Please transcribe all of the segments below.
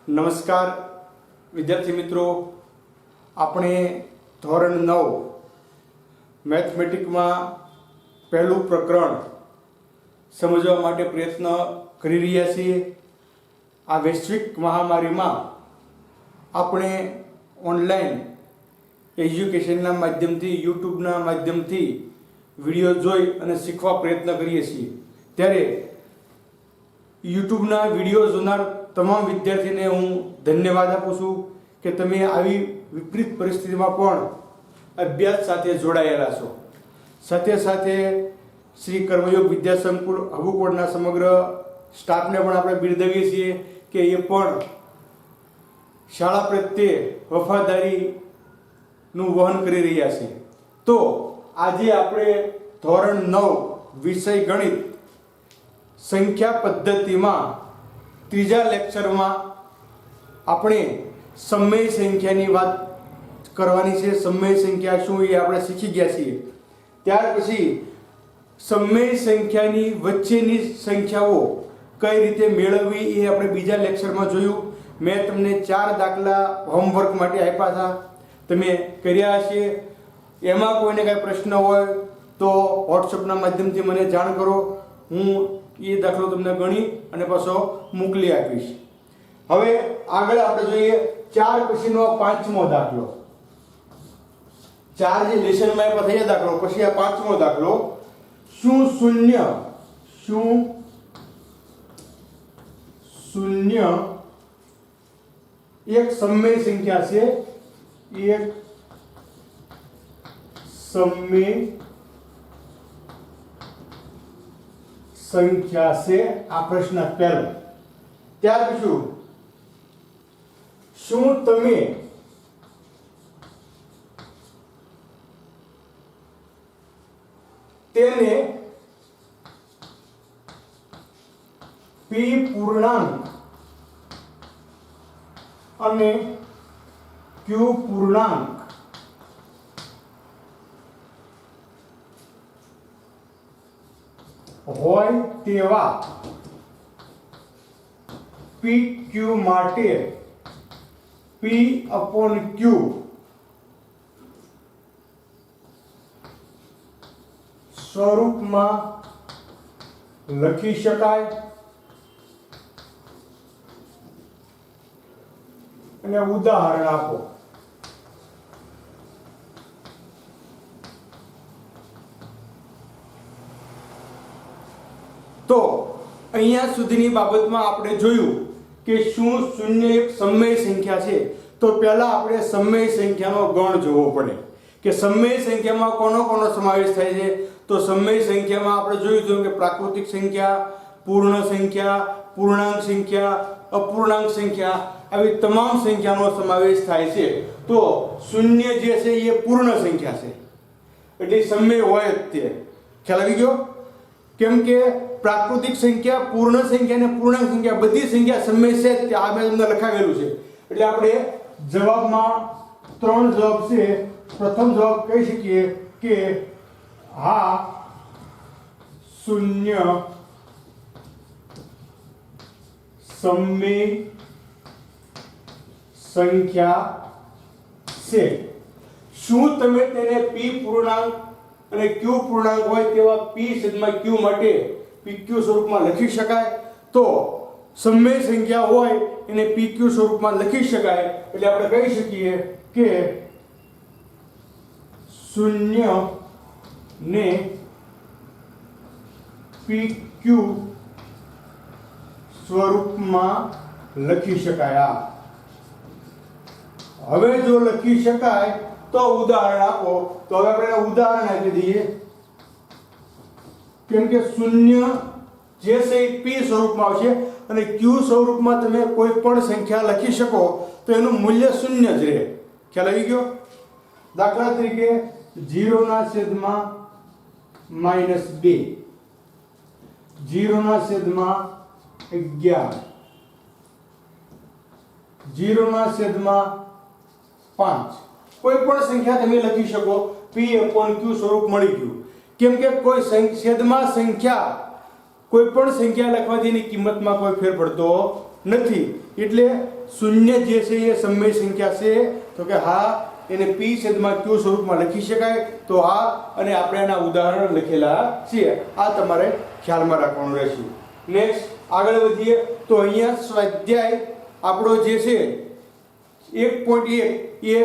નમસ્કાર વિદ્યાર્થી મિત્રો, આપણે ધોરણ 9 મેથમેટિકમાં પહેલું પ્રકરણ સમજવા માટે પ્રયત્ન કરી રહ્યા છીએ. આ વૈશ્વિક મહામારીમાં આપણે ઓનલાઈન એજ્યુકેશનના માધ્યમથી, યુટ્યુબના માધ્યમથી વિડીયો જોઈ અને શીખવા પ્રયત્ન કરીએ છીએ. ત્યારે યુટ્યુબના વિડીયો જોનાર તમામ વિદ્યાર્થીને હું ધન્યવાદ આપું છું કે તમે આવી વિપરીત પરિસ્થિતિમાં પણ અભ્યાસ સાથે જોડાયેલા છો. સાથે સાથે શ્રી કર્મયોગ વિદ્યા સંકુલ હબુકોટના સમગ્ર સ્ટાફને પણ આપણે બિરદાવીએ છીએ કે એ પણ શાળા પ્રત્યે વફાદારીનું વહન કરી રહ્યા છે. તો આજે આપણે ધોરણ 9 વિષય ગણિત સંખ્યા પદ્ધતિમાં ત્રીજા લેક્ચરમાં આપણે સમય સંખ્યાની વાત કરવાની છે. સમય સંખ્યા શું એ આપણે શીખી ગયા છીએ. ત્યાર પછી સમય સંખ્યાની વચ્ચેની સંખ્યાઓ કઈ રીતે મેળવવી એ આપણે બીજા લેક્ચરમાં જોયું. મેં તમને 4 દાખલા હોમવર્ક માટે આપ્યા હતા, તમે કર્યા હશે. એમાં કોઈને કાંઈ પ્રશ્ન હોય તો વોટ્સઅપના માધ્યમથી મને જાણ કરો. હું એ દાખલો તમને ગણી અને પાછો મોકલી આપીશ. હવે આગળ આપણે જોઈએ 4 પછીનો 5મો દાખલો. 4 જે લેસનમાં આપ્યા થયા દાખલો, પછી આ 5મો દાખલો. શું શૂન્ય એક સમય સંખ્યા છે? એક સમય સંખ્યા છે. આ પ્રશ્ન પહેલો. ત્યાર પછી શું તમે તેને p પૂર્ણાંક અને q પૂર્ણાંક હોય તેવા PQ માટે P/Q સ્વરૂપમાં લખી શકાય? અને ઉદાહરણ આપો. તો અહીંયા સુધીની બાબતમાં આપણે જોયું કે શું શૂન્ય એક સમય સંખ્યા છે. તો પહેલા આપણે સમય સંખ્યાનો ગણ જોવો પડે કે સમય સંખ્યામાં કોનો સમાવેશ થાય છે. તો સમય સંખ્યામાં આપણે જોયું હતું કે પ્રાકૃતિક સંખ્યા, પૂર્ણ સંખ્યા, પૂર્ણાંક સંખ્યા, અપૂર્ણાંક સંખ્યા, આવી તમામ સંખ્યાનો સમાવેશ થાય છે. તો શૂન્ય જે છે એ પૂર્ણ સંખ્યા છે, એટલે સમય હોય જ તે. ખ્યાલ આવી ગયો? કેમ કે પ્રાકૃતિક સંખ્યા, પૂર્ણ સંખ્યા અને પૂર્ણાંક સંખ્યા બધી સંખ્યા સમય છે. આ મેં તમને લખાવેલું છે. એટલે આપણે જવાબમાં 3 જવાબ છે. પ્રથમ જવાબ કહી શકીએ કે હા, શૂન્ય સમય સંખ્યા છે. શું તમે તેને p પૂર્ણાંક અને q પૂર્ણાંક હોય તેવા p/q માટે pq સ્વરૂપમાં લખી શકાય? તો સમય સંખ્યા હોય એને pq સ્વરૂપમાં લખી શકાય. એટલે આપણે કહી શકીએ કે શૂન્ય ને pq સ્વરૂપમાં લખી શકાય. હવે જો લખી શકાય તો ઉદાહરણ આપો. તો હવે આપણે ઉદાહરણ આપી દઈએ. કેમ કે શૂન્ય જે છે એ p સ્વરૂપમાં આવશે અને q સ્વરૂપમાં તમે કોઈ પણ સંખ્યા લખી શકો તો એનું મૂલ્ય શૂન્ય જ રહે. ખ્યાલ આવી ગયો? દાખલા તરીકે 0/-2, 0/11, 0/5, કોઈ પણ સંખ્યા તમે લખી શકો. p/q સ્વરૂપ મળી ગયું. કેમ કે કોઈ છેદમાં સંખ્યા, કોઈ પણ સંખ્યા લખવાથી એની કિંમતમાં કોઈ ફેર પડતો નથી. એટલે શૂન્ય જે છે એ સમય સંખ્યા છે તો કે હા, એને p છેદમાં q સ્વરૂપમાં લખી શકાય તો હા, અને આપણે એના ઉદાહરણ લખેલા છે. આ તમારે ખ્યાલમાં રાખવાનું રહેશે. નેક્સ્ટ આગળ વધીએ તો અહીંયા સ્વાધ્યાય આપણો જે છે 1.1 એ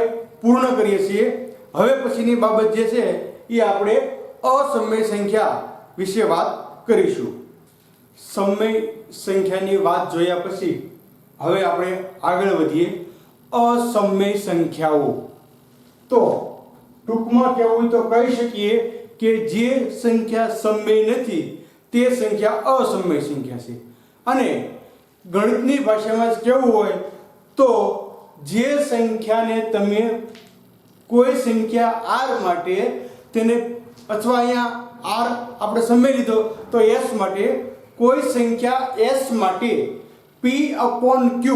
પૂર્ણ કરીએ છીએ. હવે પછીની બાબત જે છે એ આપણે અસમય સંખ્યા વિશે વાત કરીશું. સમય સંખ્યાની વાત જોયા પછી હવે આપણે આગળ વધીએ અસમય સંખ્યાઓ. તો ટૂંકમાં કહેવું હોય તો કહી શકીએ કે જે સંખ્યા સમય નથી તે સંખ્યા અસમય સંખ્યા છે. અને ગણિતની ભાષામાં જ કહેવું હોય તો જે સંખ્યાને તમે કોઈ સંખ્યા r માટે તેને, અથવા અહીંયા r આપણે સમય લીધો તો s માટે, કોઈ સંખ્યા s માટે p/q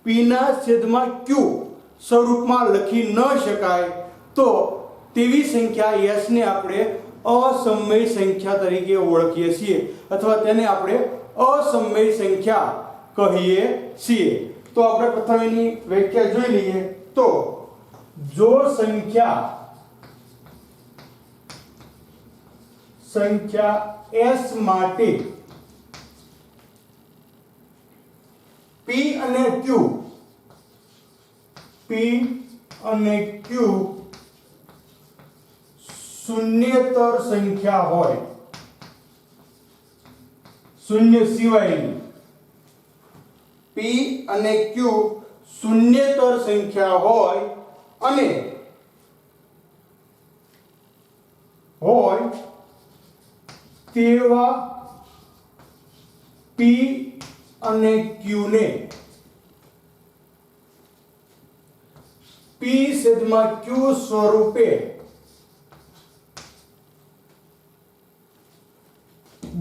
p ના છેદમાં q સ્વરૂપમાં લખી ન શકાય તો તેવી સંખ્યા s ને આપણે અસમય સંખ્યા તરીકે ઓળખીએ છીએ, અથવા તેને આપણે અસમય સંખ્યા કહીએ છીએ. તો આપણે પ્રથમ એની વ્યાખ્યા જોઈ લઈએ. તો જો સંખ્યા s માટે p અને q શૂન્યેતર સંખ્યા હોય, શૂન્ય સિવાયની, p અને q શૂન્યેતર સંખ્યા હોય તેવા p અને q ને p છેદમાં q સ્વરૂપે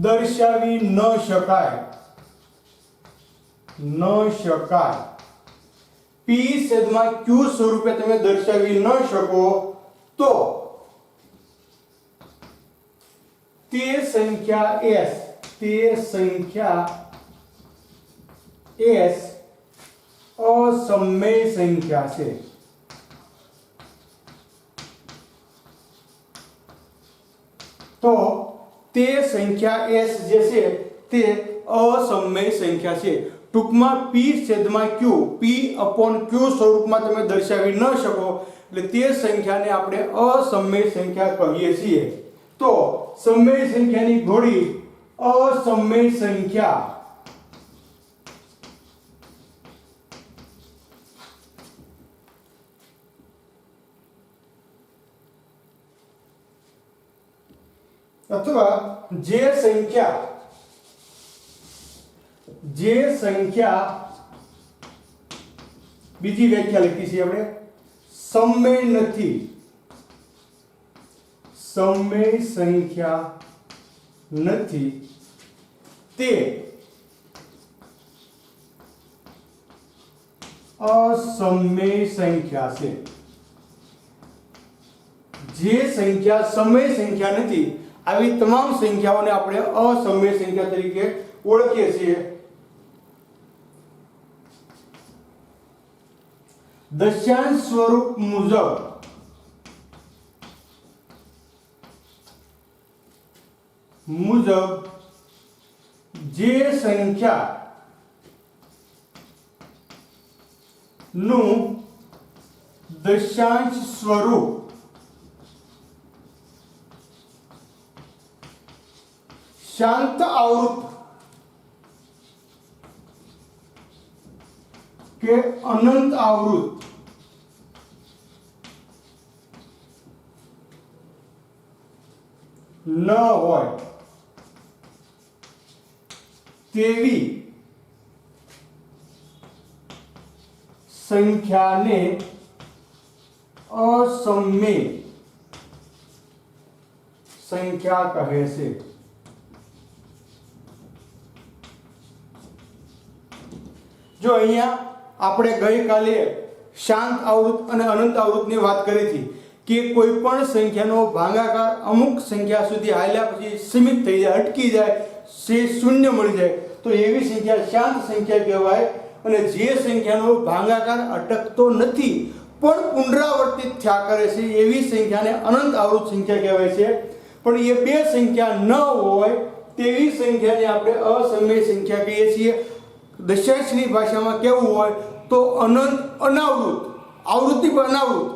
દર્શાવી ન શકાય. p છેદમાં q સ્વરૂપે તમે દર્શાવી ન શકો તો તે સંખ્યા s અસમય સંખ્યા છે. તો તે સંખ્યા s જે છે તે અસમય સંખ્યા છે. ટૂંકમાં p છેદમાં q p/q સ્વરૂપમાં તમે દર્શાવી ન શકો એટલે તે સંખ્યાને આપણે અસમય સંખ્યા કહીએ છીએ. તો સમય સંખ્યાની ઘોડી અસમય સંખ્યા અથવા જે સંખ્યા બીજી વ્યાખ્યા લખી છે આપણે, સમય નથી, સમય સંખ્યા નથી તે અસમય સંખ્યા છે. જે સંખ્યા સમય સંખ્યા નથી આવી તમામ સંખ્યાઓને આપણે અસમય સંખ્યા તરીકે ઓળખીએ છીએ. દશાંશ સ્વરૂપ મુજબ જે સંખ્યા નું દશાંશ સ્વરૂપ શાંત આવૃત કે અનંત આવૃત ન હોય તેવી સંખ્યાને અસમય સંખ્યા કહે છે. જો અહીંયા આપણે ગઈકાલે શાંત આવૃત અને અનંત આવૃતની વાત કરી હતી કે કોઈ પણ સંખ્યાનો ભાગાકાર અમુક સંખ્યા સુધી હાલ્યા પછી સીમિત થઈ જાય, અટકી જાય, શૂન્ય મળી જાય તો એવી સંખ્યા શાંત સંખ્યા કહેવાય. અને જે સંખ્યાનો ભાગાકાર અટકતો નથી પણ પુનરાવર્તિત થયા કરે છે એવી સંખ્યાને અનંત આવૃત સંખ્યા કહેવાય છે. પણ એ બે સંખ્યા ન હોય તેવી સંખ્યાને આપણે અસમય સંખ્યા કહીએ છીએ. દશાંશની ભાષામાં કેવું હોય તો અનંત અનાવૃત, આવૃત્તિ પર અનાવૃત.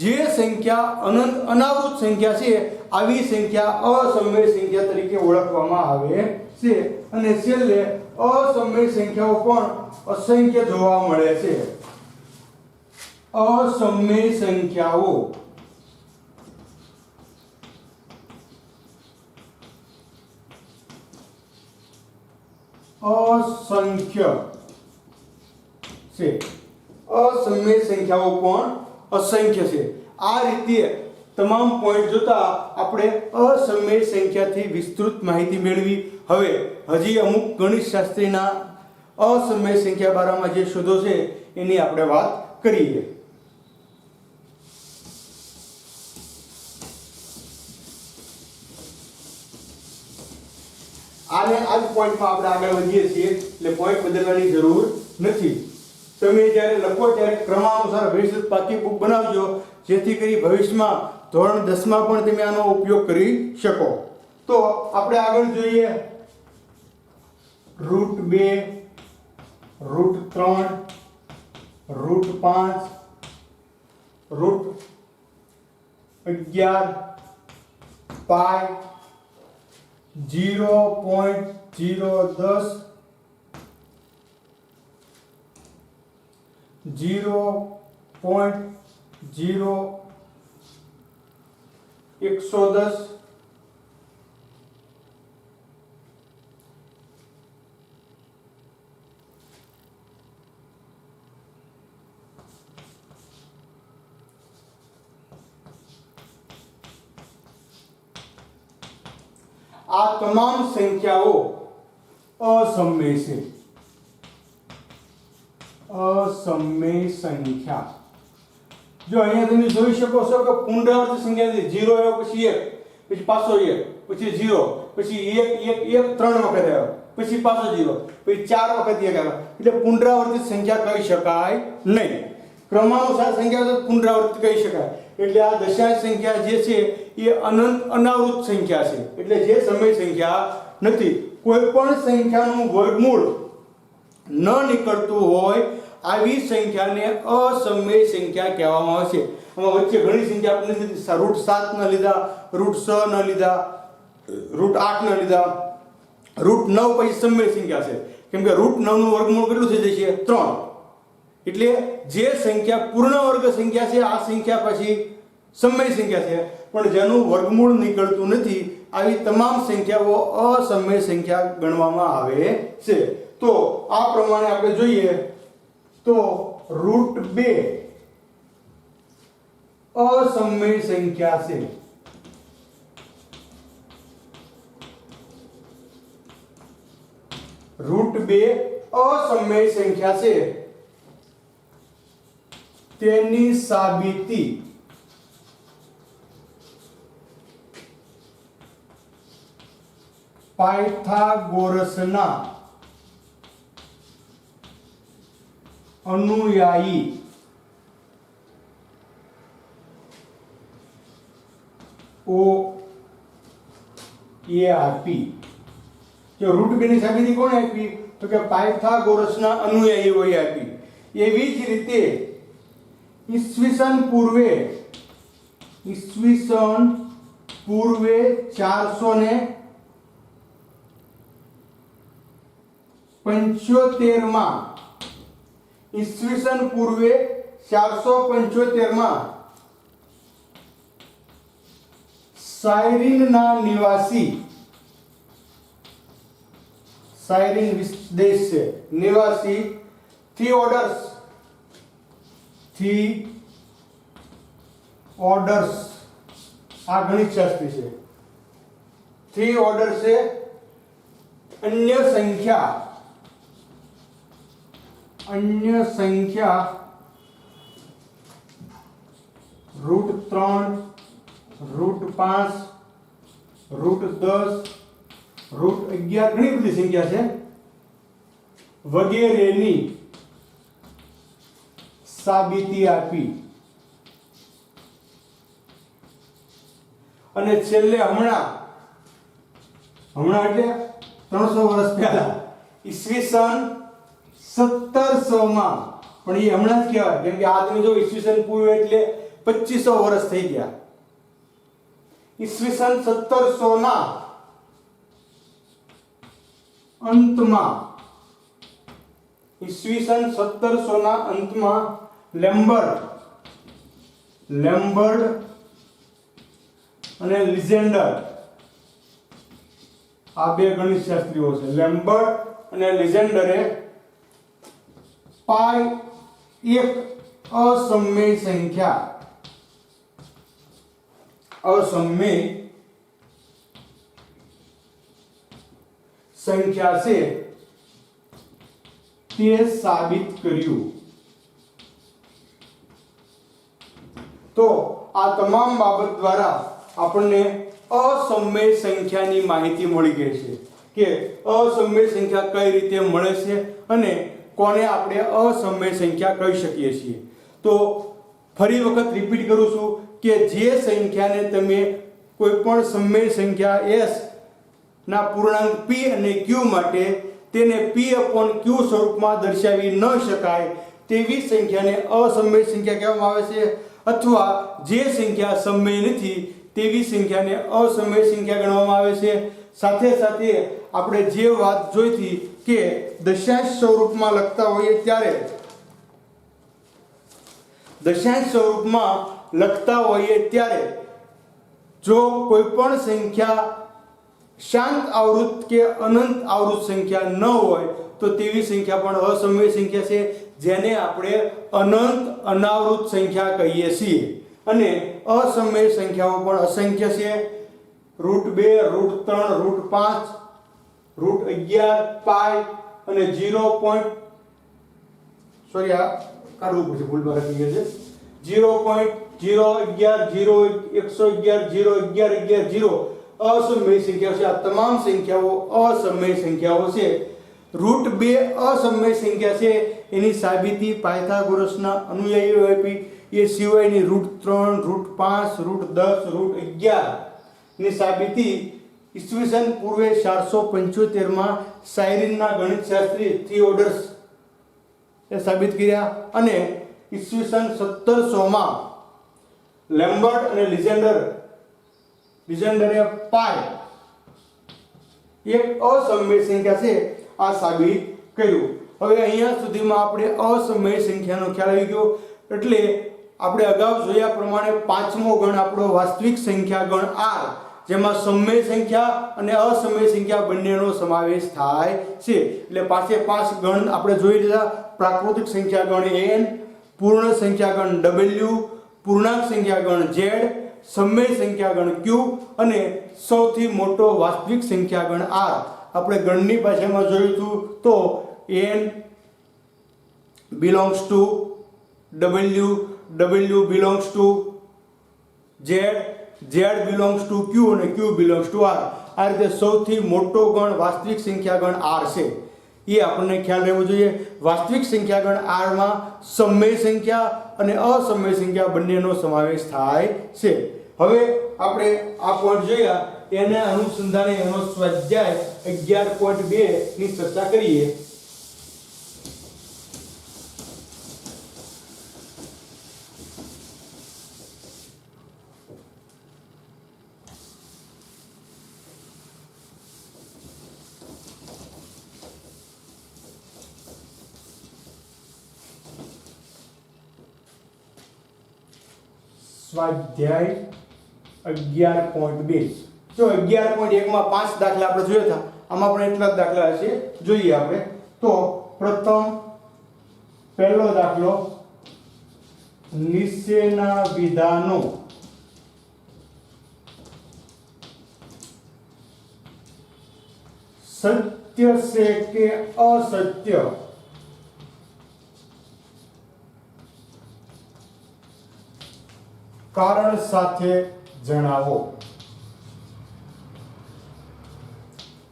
જે સંખ્યા અનંત અનાવૃત સંખ્યા છે આવી સંખ્યા અસમય સંખ્યા તરીકે ઓળખવામાં આવે છે. અને છેલ્લે અસમય સંખ્યાઓ પણ અસંખ્ય જોવા મળે છે. અસમય સંખ્યાઓ અસંખ્ય છે. અસમય સંખ્યાઓ પણ અસંખ્ય છે. આ રીતે તમામ પોઈન્ટ જોતા આપણે અસમય સંખ્યાથી વિસ્તૃત માહિતી મેળવી. હવે હજી અમુક ગણિત શાસ્ત્રીના અસમય સંખ્યા બારામાં જે શોધો છે એની આપણે વાત કરીએ. આને આ જ પોઈન્ટમાં આપણે આગળ વધીએ છીએ એટલે પોઈન્ટ બદલવાની જરૂર નથી. તમે જ્યારે લખો ત્યારે ક્રમાનુસાર વ્યવસ્થિત પાકી બુક બનાવજો જેથી કરી ભવિષ્યમાં ધોરણ 10 માં પણ તમે આનો ઉપયોગ કરી શકો. તો આપણે આગળ જોઈએ √2 √3 √5 √11 પાઈ 0.010 0.0110 આ તમામ સંખ્યાઓ અસમય છે. અસમય સંખ્યા જો અહીંયા તમે જોઈ શકો છો કે પુનરાવર્તિત સંખ્યા છે 0 આવ્યો પછી 1 પછી પાછો 1 પછી 0 પછી 1 1 1 ત્રણ વખત આવ્યો પછી પાછો 0 પછી ચાર વખત 1 આવ્યો એટલે પુનરાવર્તિત સંખ્યા કહી શકાય નહીં. ક્રમાનુસાર સંખ્યા તો પુનરાવર્તિત કહી શકાય. એટલે આ દશાંશ સંખ્યા જે છે એ અનંત અનાવૃત સંખ્યા છે એટલે જે સમય સંખ્યા નથી. કોઈ પણ સંખ્યાનું વર્ગમૂળ ન નીકળતું હોય આવી સંખ્યાને અસમય સંખ્યા કહેવામાં આવે છે. આમાં વચ્ચે ઘણી સંખ્યા આપણે લીધી, √7 ન લીધા, √6 ન લીધા, √8 ન લીધા, √9 પછી સમય સંખ્યા છે કેમ કે √9 નું વર્ગમૂળ કેટલું થઈ જશે 3. એટલે જે સંખ્યા પૂર્ણ વર્ગ સંખ્યા છે આ સંખ્યા પછી સમય સંખ્યા છે પણ જેનું વર્ગમૂળ નીકળતું નથી આવી તમામ સંખ્યાઓ અસમય સંખ્યા ગણવામાં આવે છે. તો આ પ્રમાણે આપણે જોઈએ તો √2 અસમય સંખ્યા છે. √2 અસમય સંખ્યા છે. તેની સાબિતી પાયથાગોરસના અનુયાયી એ આપી. જો √2 ની સાબિતી કોણે આપી તો કે પાયથાગોરસના અનુયાયીઓએ આપી. એવી જ રીતે ઈસવીસન પૂર્વે 475 માં ઈસવીસન પૂર્વે 475 માં સાયરીનના નિવાસી, સાયરીન દેશ છે, નિવાસી થિયોડર્સ આ ગણિત શાસ્ત્રી છે. થિયોડર્સે અન્ય સંખ્યા √3 √5 √10 √11 ઘણી બધી સંખ્યા છે વગેરેની સાબિતી આપી અને છેલ્લે હમણાં એટલે 300 વર્ષ પહેલા ઈસવીસન 1700 માં, પણ એ હમણાં જ કહેવાય કેમ કે આ તમે જો ઈસવીસન પૂર્વે એટલે 2500 વર્ષ થઈ ગયા. ઈસવીસન 1700 ના અંતમાં, ઈસવીસન 1700 ના અંતમાં લેમ્બર્ડ અને લિજેન્ડર, આ બે ગણિત શાસ્ત્રીઓ છે. લેમ્બર્ટ અને લિજેન્ડરે પાઈ એક અસમય સંખ્યા છે તે સાબિત કર્યું. તો આ તમામ બાબત દ્વારા આપણને અસમય સંખ્યાની માહિતી મળી ગઈ છે કે અસમય સંખ્યા કઈ રીતે મળે છે અને કોને આપણે અસમય સંખ્યા કહી શકીએ છીએ. તો ફરી વખત રિપીટ કરું છું કે જે સંખ્યાને તમે કોઈ પણ સમય સંખ્યા s ના પૂર્ણાંક p અને q માટે તેને p/q સ્વરૂપમાં દર્શાવી ન શકાય તેવી સંખ્યાને અસમય સંખ્યા કહેવામાં આવે છે, અથવા જે સંખ્યા સમય નથી તેવી સંખ્યાને અસમય સંખ્યા ગણવામાં આવે છે. સાથે સાથે આપણે જે વાત જોઈતી કે દશાંશ સ્વરૂપમાં લખતા હોઈએ ત્યારે જો કોઈ પણ સંખ્યા શાંત આવૃત કે અનંત આવૃત સંખ્યા ન હોય તો તેવી સંખ્યા પણ અસમય સંખ્યા છે, જેને આપણે અનંત અનાવૃત સંખ્યા કહીએ છીએ. અને અસમય સંખ્યાઓ પણ અસંખ્ય છે. √2, √3, √5, √11, પાઈ અને 0. સોરી, આ કાઢવું પડશે, ભૂલ ભાગ થઈ ગઈ છે. 0.011, 0, 111, 0, 11, 11, 0 અસમય સંખ્યાઓ છે. આ તમામ સંખ્યાઓ અસમય સંખ્યાઓ છે. √2 અસમય સંખ્યા છે, એની સાબિતી પાયથાગોરસના અનુયાયીઓ આપી. એ સિવાયની √3, √5, √10, √11 ની સાબિતી ઈસવીસન પૂર્વે 475 માં સાયરીનના ગણિતશાસ્ત્રી થિયોડરસ એ સાબિત કર્યા. અને ઈસવીસન 1700 માં લેમ્બર્ટ અને લિજેન્ડરે પાઈ એક અસમય સંખ્યા છે આ સાબિત કર્યું. હવે અહીંયા સુધીમાં આપણે અસમય સંખ્યાનો ખ્યાલ આવી ગયો. એટલે આપણે અગાઉ જોયા પ્રમાણે પાંચમો ગણ આપણો વાસ્તવિક સંખ્યા ગણ r, જેમાં સમય સંખ્યા અને અસમય સંખ્યા બંનેનો સમાવેશ થાય છે. એટલે પાંચે પાંચ ગણ આપણે જોઈ લીધા. પ્રાકૃતિક સંખ્યા ગણ n, પૂર્ણ સંખ્યા ગણ w, પૂર્ણાંક સંખ્યા ગણ z, સમય સંખ્યા ગણ q અને સૌથી મોટો વાસ્તવિક સંખ્યા ગણ r. આપણે ગણની ભાષામાં જોયું હતું તો n belongs to w, w belongs to z, z belongs to q અને q belongs to r. આ રીતે સૌથી મોટો ગણ વાસ્તવિક સંખ્યા ગણ r છે. એ આપણને ખ્યાલ રહેવો જોઈએ. વાસ્તવિક સંખ્યા ગણ r માં સમય સંખ્યા અને અસમય સંખ્યા બંનેનો સમાવેશ થાય છે. હવે આપણે આ પોઈન્ટ જોયા, એના અનુસંધાને એનો સ્વાધ્યાય 11.2 ની ચર્ચા કરીએ. સ્વાધ્યાય 11.2. જો 11.1 માં 5 દાખલા આપણે જોયા હતા, આમાં પણ એટલા જ દાખલા હશે. જોઈએ આપણે તો પહેલો દાખલો, નીચેના વિધાનો સત્ય છે કે અસત્ય કારણ સાથે જણાવો.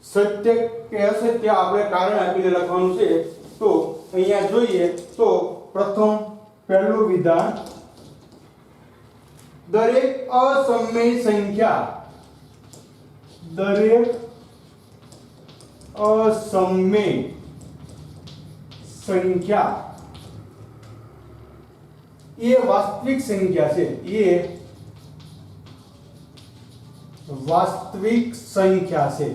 સત્ય કે અસત્ય આપણે કારણ આપીને લખવાનું છે. અહીંયા જોઈએ તો પ્રથમ પહેલું વિધાન, દરેક અસમય સંખ્યા એ વાસ્તવિક સંખ્યા છે, એ વાસ્તવિક સંખ્યા છે.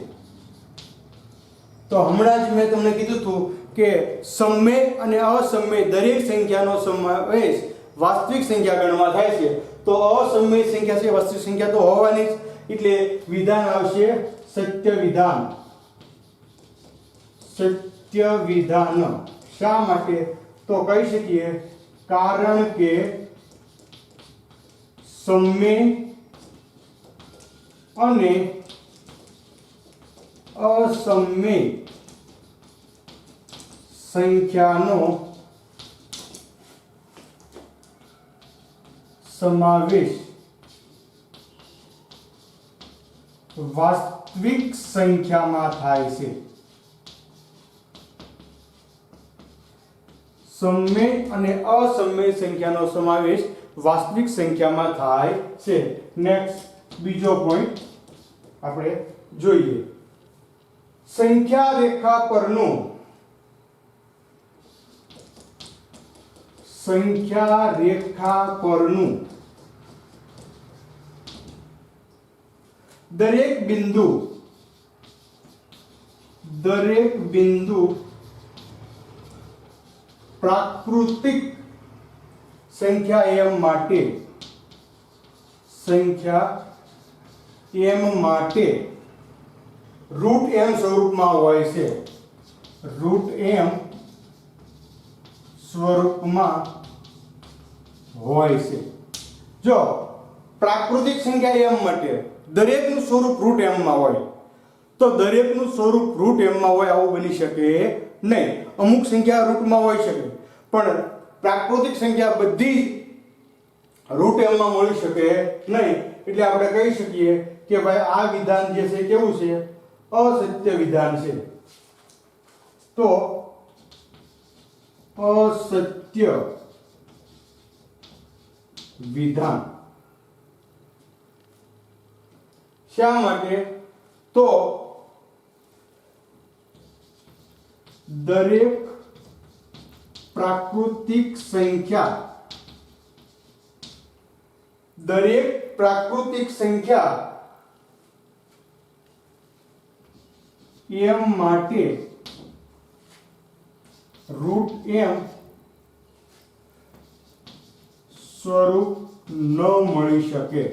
તો હમણાં જ મેં તમને કીધું હતું કે સમય અને અસમય દરેક સંખ્યાનો સમાવેશ વાસ્તવિક સંખ્યા ગણવામાં થાય છે. તો અસમય સંખ્યા છે વાસ્તવિક સંખ્યા તો હોવાની જ, એટલે વિધાન આવશે સત્ય વિધાન. સત્ય વિધાન શા માટે? તો કહી શકીએ કારણ કે સમય અને અસમય સંખ્યાનો સમાવેશ વાસ્તવિક સંખ્યામાં થાય છે. સમય અને અસમય સંખ્યાનો સમાવેશ વાસ્તવિક સંખ્યામાં થાય છે. નેક્સ્ટ બીજો પોઈન્ટ આપણે જોઈએ, સંખ્યા રેખા પરનું દરેક બિંદુ પ્રાકૃતિક સંખ્યા m માટે રૂટ m સ્વરૂપમાં હોય છે. રૂટ m સ્વરૂપમાં હોય છે. જો પ્રાકૃતિક સંખ્યા m માટે દરેકનું સ્વરૂપ રૂટ m માં હોય, તો દરેકનું સ્વરૂપ રૂટ m માં હોય આવું બની શકે નહીં. અમુક સંખ્યા રૂટમાં હોઈ શકે, પણ પ્રાકૃતિક સંખ્યા બધી રૂટ m માં મળી શકે નહીં. એટલે આપણે કહી શકીએ કે ભાઈ આ વિધાન જે છે કેવું છે? અસત્ય વિધાન છે. તો અસત્ય વિધાન શા માટે? તો દરેક પ્રાકૃતિક સંખ્યા m માટે રૂટ m સ્વરૂપ ન મળી શકે.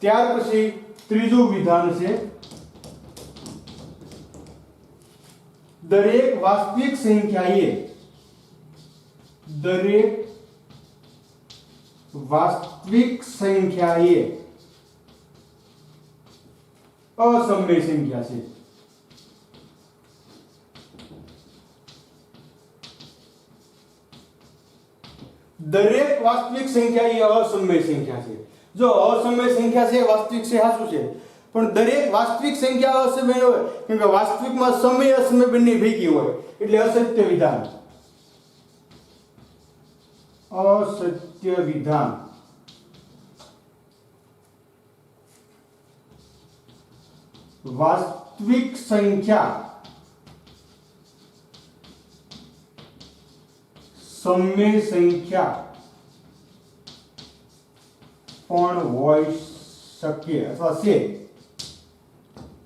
ત્યાર પછી ત્રીજું વિધાન છે, દરેક વાસ્તવિક સંખ્યાએ અસમય સંખ્યા છે. દરેક વાસ્તવિક સંખ્યા એ અસમય સંખ્યા છે. જો અસમય સંખ્યા છે વાસ્તવિક છે સાચું છે, પણ દરેક વાસ્તવિક સંખ્યા અસમય હોય, કેમ કે વાસ્તવિકમાં સમય અસમય બંને ભેગી હોય, એટલે અસત્ય વિધાન. અસત્ય વિધાન વાસ્તવિક સંખ્યા સમય સંખ્યા પણ હોઈ શકે અથવા છે.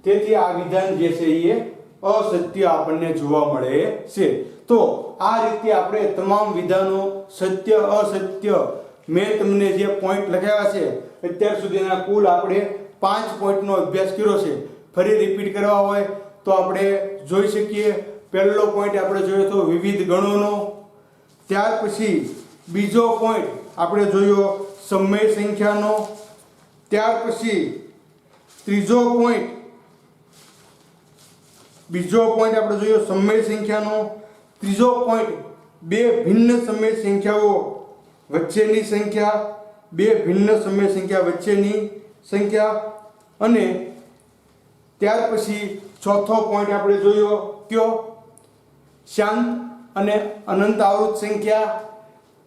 તેથી આ વિધાન જે છે એ અસત્ય આપણને જોવા મળે છે. તો આ રીતે આપણે તમામ વિધાનો સત્ય અસત્ય મેં તમને જે પોઈન્ટ લખાવ્યા છે અત્યાર સુધીના કુલ આપણે 5 પોઈન્ટનો અભ્યાસ કર્યો છે. ફરી રિપીટ કરવા હોય તો આપણે જોઈ શકીએ. પહેલો પોઈન્ટ આપણે જોયો તો વિવિધ ગણોનો. ત્યાર પછી બીજો પોઈન્ટ આપણે જોયો સમય સંખ્યાનો. ત્યાર પછી બીજો પોઈન્ટ આપણે જોયો સમય સંખ્યાનો. ત્રીજો પોઈન્ટ બે ભિન્ન સમય સંખ્યાઓ વચ્ચેની સંખ્યા, બે ભિન્ન સમય સંખ્યા વચ્ચેની સંખ્યા. અને ત્યાર પછી ચોથો પોઈન્ટ આપણે જોયો કયો? શાંત અને અનંત આવૃત સંખ્યા.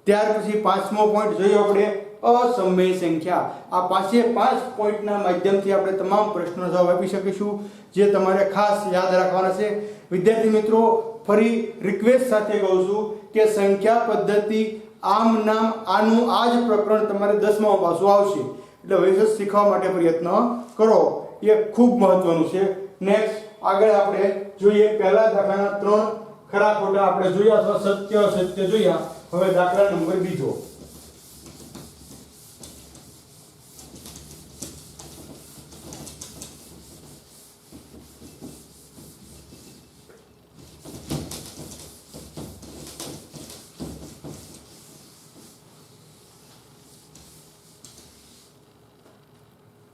ત્યાર પછી પાંચમો પોઈન્ટ જોયો આપણે અસમય સંખ્યા. આ પાંચે પાંચ પોઈન્ટના માધ્યમથી આપણે તમામ પ્રશ્નોનો જવાબ આપી શકીશું, જે તમારે ખાસ યાદ રાખવાના છે. વિદ્યાર્થી મિત્રો, ફરી રિક્વેસ્ટ સાથે કહું છું કે સંખ્યા પદ્ધતિ આમ નામ આનું આ જ પ્રકરણ તમારે 10મા પાછું આવશે, એટલે હવે શીખવા માટે પ્રયત્ન કરો, એ ખૂબ મહત્વનું છે. નેક્સ્ટ આગળ આપણે જોઈએ પહેલા દાખલાના 3 ખરા ખોટા આપણે જોયા અથવા સત્ય અસત્ય જોયા. હવે દાખલા નંબર બીજો.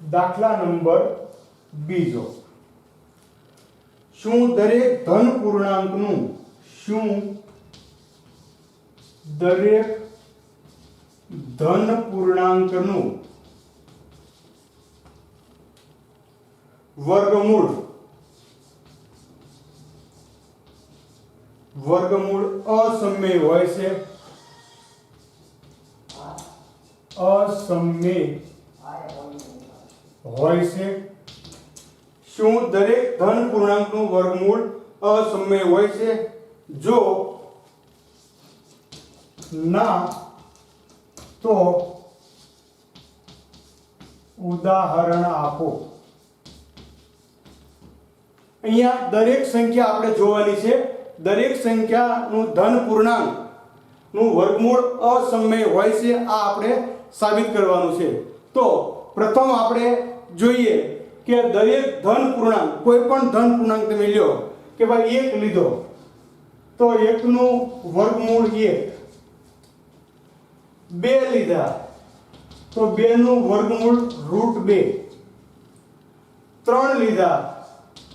દાખલા નંબર બીજો. શું દરેક ધન પૂર્ણાંકનું વર્ગમૂળ અસમય હોય છે? શું દરેક ધન પૂર્ણાંકનું વર્ગમૂળ અસમય હોય છે? જો ના, તો ઉદાહરણ આપો. અહીંયા દરેક સંખ્યા આપણે જોવાની છે. દરેક સંખ્યાનું ધન પૂર્ણાંક નું વર્ગમૂળ અસમય હોય છે, આ આપણે સાબિત કરવાનું છે. તો પ્રથમ આપણે જોઈએ કે દરેક ધન પૂર્ણાંક, કોઈ પણ ધન પૂર્ણાંક તમે લ્યો કે ભાઈ 1 લીધો તો 1 નું વર્ગમૂળ 1, 2 લીધા તો 2 નું વર્ગમૂળ √2, 3 લીધા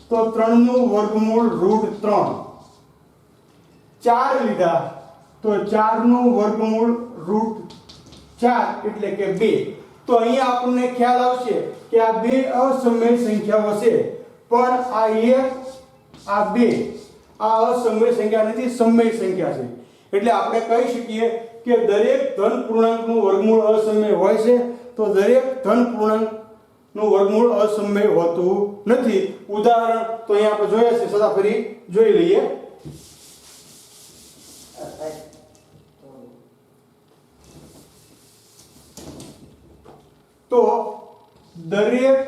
તો 3 નું વર્ગમૂળ √3, 4 લીધા તો 4 નું વર્ગમૂળ √4 એટલે કે 2. તો અહીંયા આપણને ખ્યાલ આવશે કે આ બે અસમય સંખ્યાઓ છે, પણ આ 1 આ 2 આ અસમય સંખ્યા નથી, સમય સંખ્યા છે. એટલે આપણે કહી શકીએ કે દરેક ધન પૂર્ણાંકનું વર્ગમૂળ અસમય હોય છે, તો દરેક ધન પૂર્ણાંકનું વર્ગમૂળ અસમય હોતું નથી. ઉદાહરણ તો અહીંયા આપણે જોયા છે, સદા ફરી જોઈ લઈએ. તો દરેક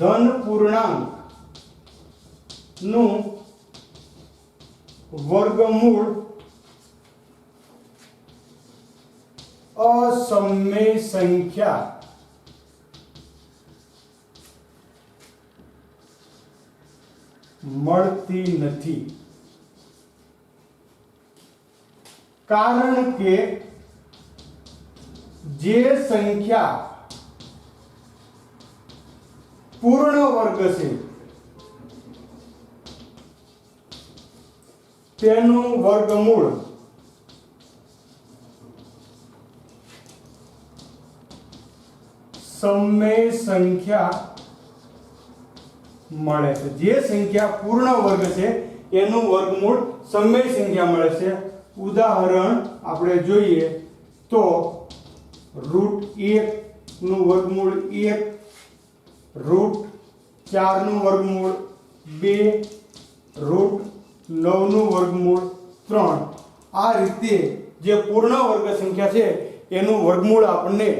ધન પૂર્ણાંક નું વર્ગમૂળ અસમય સંખ્યા મળતી નથી, કારણ કે જે સંખ્યા પૂર્ણ વર્ગ છે તેનું વર્ગમૂળ સમય સંખ્યા મળે છે. જે સંખ્યા પૂર્ણ વર્ગ છે એનું વર્ગમૂળ સમય સંખ્યા મળે છે. ઉદાહરણ આપણે જોઈએ તો √1 નું વર્ગમૂળ 1, √4 નું વર્ગમૂળ 2, √9 નું વર્ગમૂળ 3. આ રીતે જે પૂર્ણ વર્ગ સંખ્યા છે એનું વર્ગમૂળ આપણને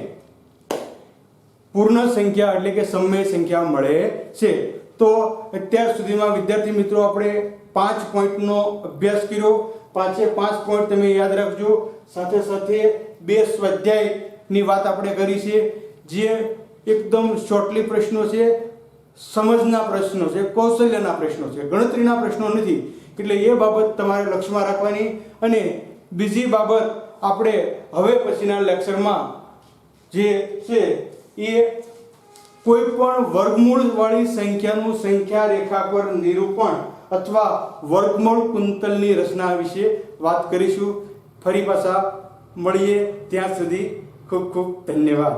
પૂર્ણ સંખ્યા એટલે કે સમય સંખ્યા મળે છે. તો અત્યાર સુધીમાં વિદ્યાર્થી મિત્રો આપણે 5 પોઈન્ટનો અભ્યાસ કર્યો. 5 પોઈન્ટ તમે યાદ રાખજો. સાથે સાથે 2 સ્વાધ્યાયની વાત આપણે કરી છે, જે એકદમ શોર્ટલી પ્રશ્નો છે, સમજના પ્રશ્નો છે, કૌશલ્યના પ્રશ્નો છે, ગણતરીના પ્રશ્નો નથી. એટલે એ બાબત તમારે લક્ષ્યમાં રાખવાની. અને બીજી બાબત આપણે હવે પછીના લેક્ચરમાં જે છે એ કોઈ પણ વર્ગમૂળ વાળી સંખ્યાનું સંખ્યા રેખા પર નિરૂપણ અથવા વર્ગમૂળ કુંતલની રચના વિશે વાત કરીશું. ફરી પાછા મળીએ, ત્યાં સુધી ખૂબ ખૂબ ધન્યવાદ.